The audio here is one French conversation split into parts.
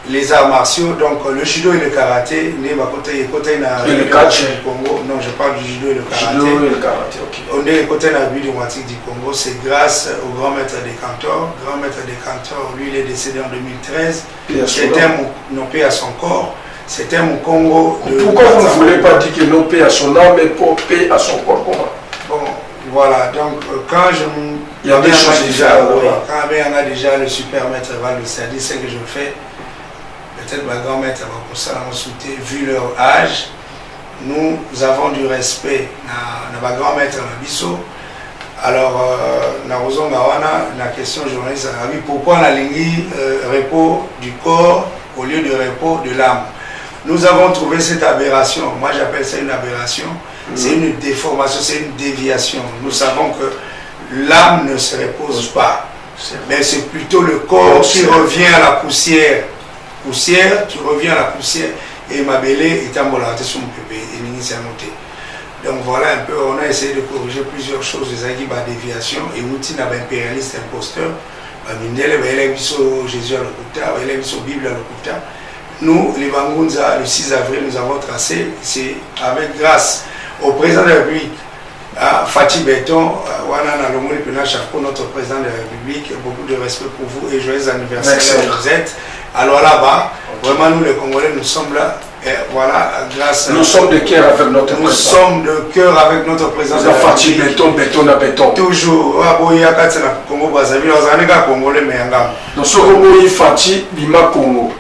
les arts martiaux, donc le judo et le karaté, le catch du Congo. Non, je parle du judo et le karaté. Judo et le karaté, ok. On est côté de la République démocratique du Congo, c'est grâce au grand maître des cantors. Grand maître des cantors, lui, il est décédé en 2013. C'était non paix à son corps. C'était mon Congo. Pourquoi vous ne voulez pas dire que non paix à son âme, mais pour paix à son corps? Bon, voilà, donc quand je il y a des choses déjà, quand on a déjà le super maître Val de Sadi, ce que je fais, peut-être ma grand-maître va pour ça la souhaiter, vu leur âge, nous avons du respect à ma grand-maître Nabiso. Alors, la question journaliste, pourquoi on a ligné repos du corps au lieu de repos de l'âme? Nous avons trouvé cette aberration, moi j'appelle ça une aberration, c'est une déformation, c'est une déviation. Nous savons que l'âme ne se repose pas, mais c'est plutôt le corps qui revient à la poussière. Tu reviens à la poussière. Et ma belle est en volonté sur mon bébé, et l'initié à noter. Donc voilà un peu, on a essayé de corriger plusieurs choses, les aguilles par déviation, et nous avons un impérialiste imposteur. Jésus à l'Okuta, Bible à l'Okuta. Nous, les Bangunza, le 6 avril, nous avons tracé, c'est avec grâce au président de la République, Fatih Béton, notre président de la République, beaucoup de respect pour vous et joyeux anniversaire là où vous êtes. Alors là-bas, vraiment nous les Congolais, nous sommes là, et voilà, grâce nous sommes de cœur avec notre président. Nous sommes de cœur avec notre président de la Fatih Béton, béton à béton. Toujours, Congo Brazzaville, Congolais, mais nous sommes Fatih Bima Congo.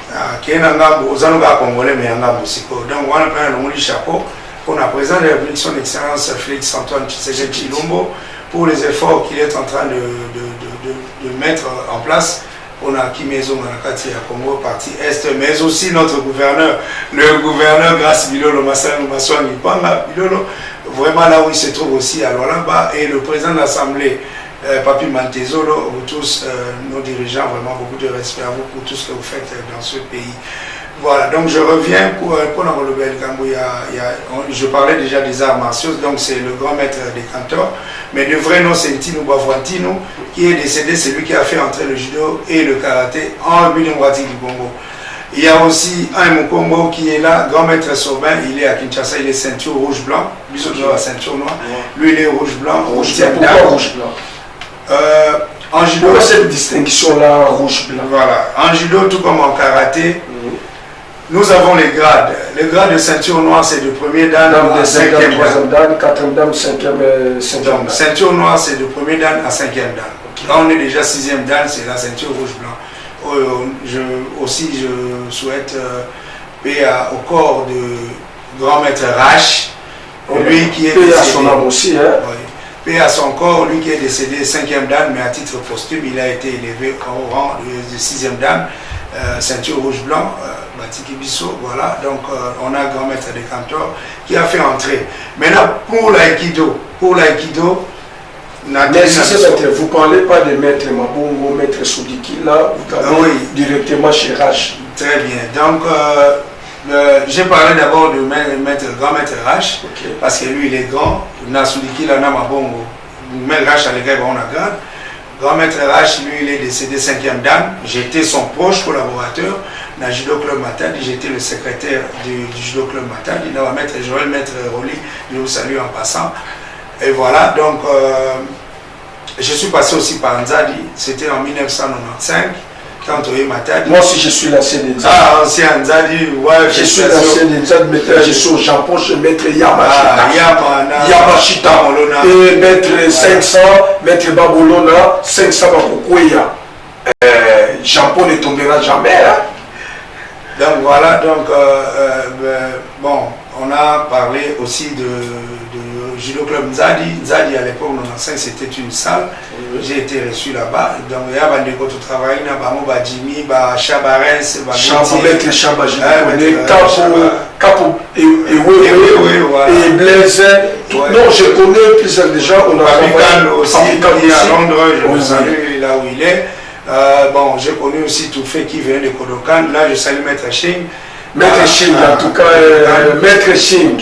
Congolais, mais donc on a pris le chapeau pour la présidente de la République, son Excellence Félix Antoine Tshisekedi Tshilombo, pour les efforts qu'il est en train de mettre en place. On a Kimezo Manakati à Congo, partie Est, mais aussi notre gouverneur, le gouverneur Grace Bilolo Massano Maswani Panga Bilolo, vraiment là où il se trouve aussi, alors là-bas, et le président de l'Assemblée, Papi Mantezolo, vous tous, nos dirigeants, vraiment beaucoup de respect à vous pour tout ce que vous faites dans ce pays. Voilà, donc je reviens pour le Bel Gambo. Je parlais déjà des arts martiaux, donc c'est le grand maître des cantors, mais le vrai nom c'est Ntino Bavouantino, qui est décédé, c'est lui qui a fait entrer le judo et le karaté en République démocratique du Congo. Il y a aussi un Mukongo qui est là, grand maître Sobin, il est à Kinshasa, il est ceinture rouge-blanc, lui il est ceinture noire, lui il est rouge-blanc, pourquoi rouge-blanc? En judo, pourquoi cette distinction-là, rouge-blanc? Voilà, en judo tout comme en karaté, nous avons les grades. Le grade de ceinture noire, c'est de premier dan à 5e dan. 4e dan, 5e dan. Ceinture noire, c'est de premier dan à 5e dan. Quand on est déjà 6e dan, c'est la ceinture rouge-blanc. Je souhaite paix au corps de grand maître Rache, lui qui est décédé. Paix à son âme aussi, hein? Oui. Paix à son corps, lui qui est décédé 5e dan, mais à titre posthume, il a été élevé au rang de 6e dan, ceinture rouge-blanc. Batiki Bisso, voilà, donc on a grand maître des cantors qui a fait entrer. Maintenant, pour l'aïkido, vous parlez pas de maître Mabongo, maître Soudiki, là, vous allez directement chez Rache. Très bien, donc j'ai parlé d'abord de grand maître Rache, parce que lui il est grand, Soudiki, là, Mabongo, mais Rache, les gars, on a grand. Grand maître Rache, lui, il est décédé 5e dan. J'étais son proche collaborateur dans le Judo Club Matadi. J'étais le secrétaire du Judo Club Matadi. Il va maître Joël, maître Roli, je vous salue en passant. Et voilà, donc je suis passé aussi par Nzadi. C'était en 1995. Quand on est Matadi. Moi aussi, je suis l'ancien de Nzadi. Ah, ancien Nzadi, ouais. Je suis l'ancien de Nzadi, mais je suis au Japon, je maître Yamashita. Yamashita. Et maître 500, maître Babolona, 500 Bakokouya. Japon ne tombera jamais. Hein? Donc voilà, donc bon, on a parlé aussi de Judo Club Nzadi. Nzadi à l'époque, en 95, c'était une salle. J'ai été reçu là-bas. Donc il y a des gens qui travaillent, il y a Jimmy, Chabarens, Maître Chaba, Capo et Blaise. Non, je connais plusieurs déjà. On a Papican aussi, il est à Londres, je vous salue là où il est. Bon, j'ai connu aussi Toufé qui vient de Kodokan. Là, je salue Maître Ching. Maître Ching, en tout cas, Maître Ching.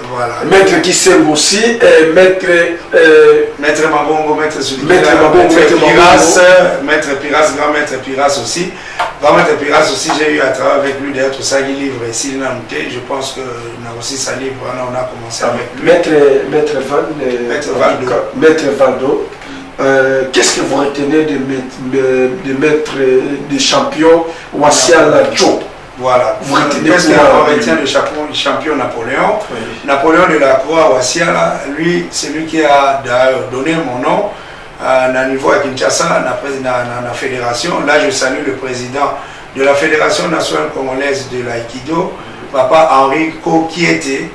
Voilà. Maître Kisem aussi, Maître Mabongo, Maître Zulika, Maître Piras, Grand Maître Piras aussi. Grand Maître Piras aussi, j'ai eu à travailler avec lui d'ailleurs, tout ça, il livre ici, je pense qu'on a aussi sa livre, on a commencé avec lui. Maître Valdo. Qu'est-ce que vous retenez de Maître des champions Wassiala Joe? Voilà, vous retenez le champion Napoléon. Oui. Napoléon de la Croix Wassiala, lui, c'est lui qui a donné mon nom à niveau à Kinshasa, dans la fédération. Là, je salue le président de la Fédération nationale congolaise de l'aïkido, Papa Henri Kokiete.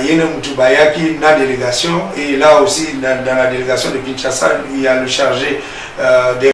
Yene Moutubayaki, la délégation, et là aussi dans la délégation de Kinshasa, il y a le chargé des